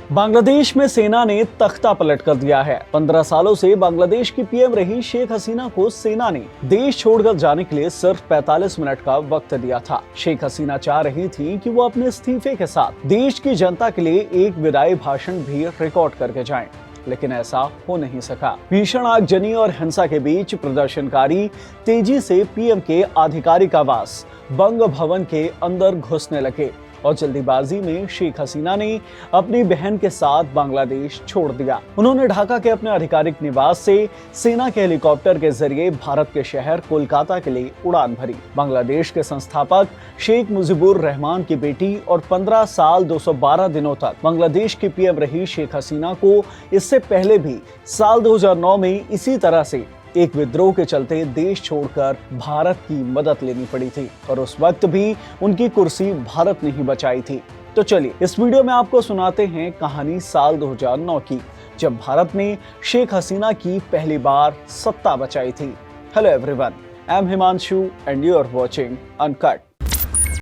बांग्लादेश में सेना ने तख्ता पलट कर दिया है। 15 सालों से बांग्लादेश की पीएम रही शेख हसीना को सेना ने देश छोड़कर जाने के लिए सिर्फ 45 मिनट का वक्त दिया था। शेख हसीना चाह रही थी कि वो अपने इस्तीफे के साथ देश की जनता के लिए एक विदाई भाषण भी रिकॉर्ड करके जाएं, लेकिन ऐसा हो नहीं सका। भीषण आगजनी और हिंसा के बीच प्रदर्शनकारी तेजी से पीएम के आधिकारिक आवास बंग भवन के अंदर घुसने लगे और जल्दीबाजी में शेख हसीना ने अपनी बहन के साथ बांग्लादेश छोड़ दिया। उन्होंने ढाका के अपने आधिकारिक निवास से सेना के हेलीकॉप्टर के जरिए भारत के शहर कोलकाता के लिए उड़ान भरी। बांग्लादेश के संस्थापक शेख मुजीबुर रहमान की बेटी और 15 साल 212 दिनों तक बांग्लादेश की पीएम रही शेख हसीना को इससे पहले भी साल 2009 में इसी तरह से एक विद्रोह के चलते देश छोड़कर भारत की मदद लेनी पड़ी थी और उस वक्त भी उनकी कुर्सी भारत ने ही बचाई थी। तो चलिए इस वीडियो में आपको सुनाते हैं कहानी साल 2009 की, जब भारत ने शेख हसीना की पहली बार सत्ता बचाई थी। Hello everyone, I am Himanshu and you are watching uncut.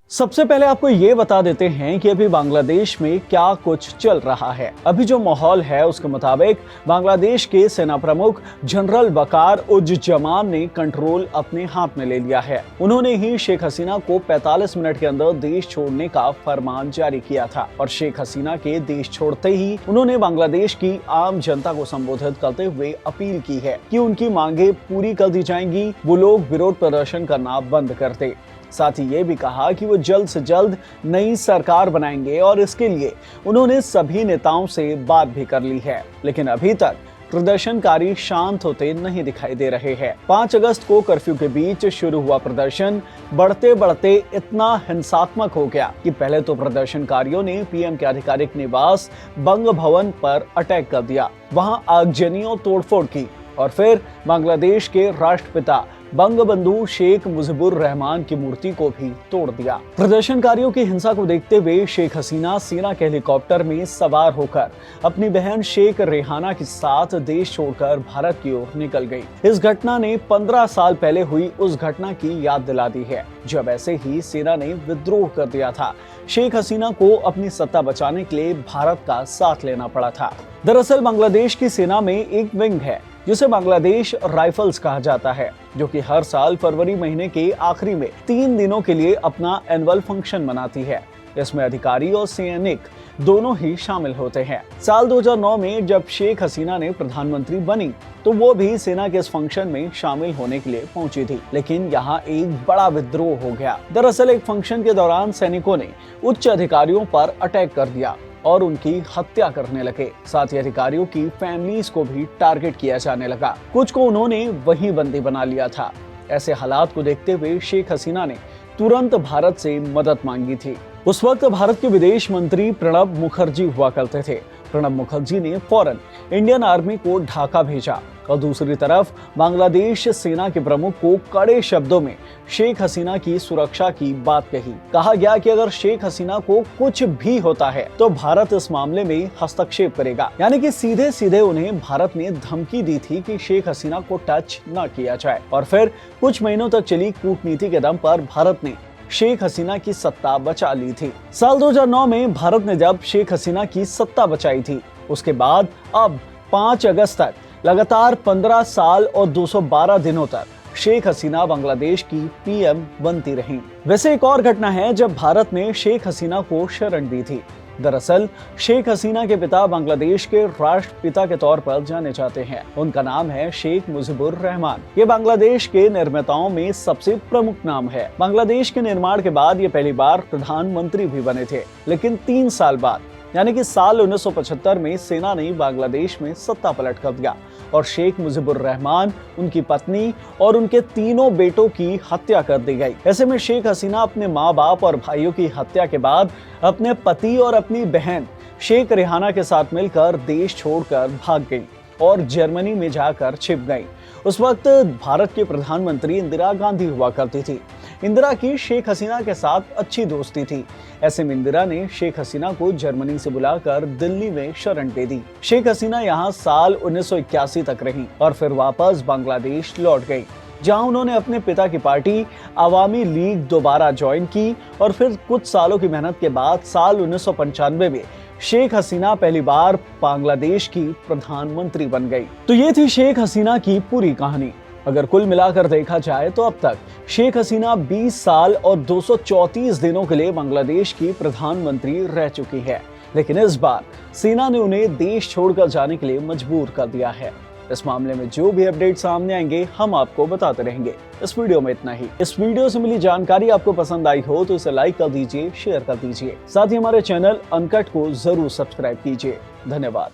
सबसे पहले आपको ये बता देते हैं कि अभी बांग्लादेश में क्या कुछ चल रहा है। अभी जो माहौल है उसके मुताबिक बांग्लादेश के सेना प्रमुख जनरल वकार उज जमान ने कंट्रोल अपने हाथ में ले लिया है। उन्होंने ही शेख हसीना को 45 मिनट के अंदर देश छोड़ने का फरमान जारी किया था और शेख हसीना के देश छोड़ते ही उन्होंने बांग्लादेश की आम जनता को संबोधित करते हुए अपील की है कि उनकी मांगे पूरी कर दी जाएंगी, वो लोग विरोध प्रदर्शन करना बंद कर दे। साथ ही ये भी कहा कि वो जल्द से जल्द नई सरकार बनाएंगे और इसके लिए उन्होंने सभी नेताओं से बात भी कर ली है, लेकिन अभी तक प्रदर्शनकारी शांत होते नहीं दिखाई दे रहे हैं। 5 अगस्त को कर्फ्यू के बीच शुरू हुआ प्रदर्शन बढ़ते बढ़ते इतना हिंसात्मक हो गया कि पहले तो प्रदर्शनकारियों ने पीएम के आधिकारिक निवास बंग भवन पर अटैक कर दिया, वहां आगजनियों तोड़फोड़ की और फिर बांग्लादेश के राष्ट्रपिता बंगबंधु शेख मुजीबुर रहमान की मूर्ति को भी तोड़ दिया। प्रदर्शनकारियों की हिंसा को देखते हुए शेख हसीना सेना के हेलीकॉप्टर में सवार होकर अपनी बहन शेख रेहाना के साथ देश छोड़कर भारत की ओर निकल गई। इस घटना ने 15 साल पहले हुई उस घटना की याद दिला दी है जब ऐसे ही सेना ने विद्रोह कर दिया था। शेख हसीना को अपनी सत्ता बचाने के लिए भारत का साथ लेना पड़ा था। दरअसल बांग्लादेश की सेना में एक विंग है जिसे बांग्लादेश राइफल्स कहा जाता है, जो कि हर साल फरवरी महीने के आखिरी में 3 दिनों के लिए अपना एनुअल फंक्शन मनाती है। इसमें अधिकारी और सैनिक दोनों ही शामिल होते हैं। साल 2009 में जब शेख हसीना ने प्रधानमंत्री बनी तो वो भी सेना के इस फंक्शन में शामिल होने के लिए पहुंची थी, लेकिन यहाँ एक बड़ा विद्रोह हो गया। दरअसल एक फंक्शन के दौरान सैनिकों ने उच्च अधिकारियों पर अटैक कर दिया और उनकी हत्या करने लगे। साथ ही अधिकारियों की फैमिलीज को भी टारगेट किया जाने लगा। कुछ को उन्होंने वहीं बंदी बना लिया था। ऐसे हालात को देखते हुए शेख हसीना ने तुरंत भारत से मदद मांगी थी। उस वक्त भारत के विदेश मंत्री प्रणब मुखर्जी हुआ करते थे। प्रणब मुखर्जी ने फौरन इंडियन आर्मी को ढाका भेजा और दूसरी तरफ बांग्लादेश सेना के प्रमुख को कड़े शब्दों में शेख हसीना की सुरक्षा की बात कही। कहा गया कि अगर शेख हसीना को कुछ भी होता है तो भारत इस मामले में हस्तक्षेप करेगा। यानी कि सीधे सीधे उन्हें भारत ने धमकी दी थी कि शेख हसीना को टच न किया जाए। और फिर कुछ महीनों तक चली कूटनीति के दम पर भारत ने शेख हसीना की सत्ता बचा ली थी। साल 2009 में भारत ने जब शेख हसीना की सत्ता बचाई थी, उसके बाद अब 5 अगस्त तक लगातार 15 साल और 212 दिनों तक शेख हसीना बांग्लादेश की पीएम बनती रहीं। वैसे एक और घटना है जब भारत ने शेख हसीना को शरण दी थी। दरअसल शेख हसीना के पिता बांग्लादेश के राष्ट्रपिता के तौर पर जाने जाते हैं। उनका नाम है शेख मुजीबुर रहमान। ये बांग्लादेश के निर्माताओं में सबसे प्रमुख नाम है। बांग्लादेश के निर्माण के बाद ये पहली बार प्रधानमंत्री भी बने थे, लेकिन 3 साल बाद यानी कि साल 1975 में सेना ने बांग्लादेश में सत्ता पलट कर दिया और शेख मुजीबुर रहमान, उनकी पत्नी और उनके तीनों बेटों की हत्या कर दी गई। ऐसे में शेख हसीना अपने माँ बाप और भाइयों की हत्या के बाद अपने पति और अपनी बहन शेख रेहाना के साथ मिलकर देश छोड़कर भाग गई और जर्मनी में जाकर छिप गई। उस वक्त भारत के प्रधानमंत्री इंदिरा गांधी हुआ करती थी। इंदिरा की शेख हसीना के साथ अच्छी दोस्ती थी। ऐसे में इंदिरा ने शेख हसीना को जर्मनी से बुलाकर दिल्ली में शरण दे दी। शेख हसीना यहाँ साल 1981 तक रही और फिर वापस बांग्लादेश लौट गई, जहां उन्होंने अपने पिता की पार्टी अवामी लीग दोबारा ज्वाइन की और फिर कुछ सालों की मेहनत के बाद साल 1995 में शेख हसीना पहली बार बांग्लादेश की प्रधानमंत्री बन गई। तो ये थी शेख हसीना की पूरी कहानी। अगर कुल मिलाकर देखा जाए तो अब तक शेख हसीना 20 साल और 234 दिनों के लिए बांग्लादेश की प्रधानमंत्री रह चुकी है, लेकिन इस बार सेना ने उन्हें देश छोड़कर जाने के लिए मजबूर कर दिया है। इस मामले में जो भी अपडेट सामने आएंगे हम आपको बताते रहेंगे। इस वीडियो में इतना ही। इस वीडियो से मिली जानकारी आपको पसंद आई हो तो इसे लाइक कर दीजिए, शेयर कर दीजिए। साथ ही हमारे चैनल अनकट को जरूर सब्सक्राइब कीजिए। धन्यवाद।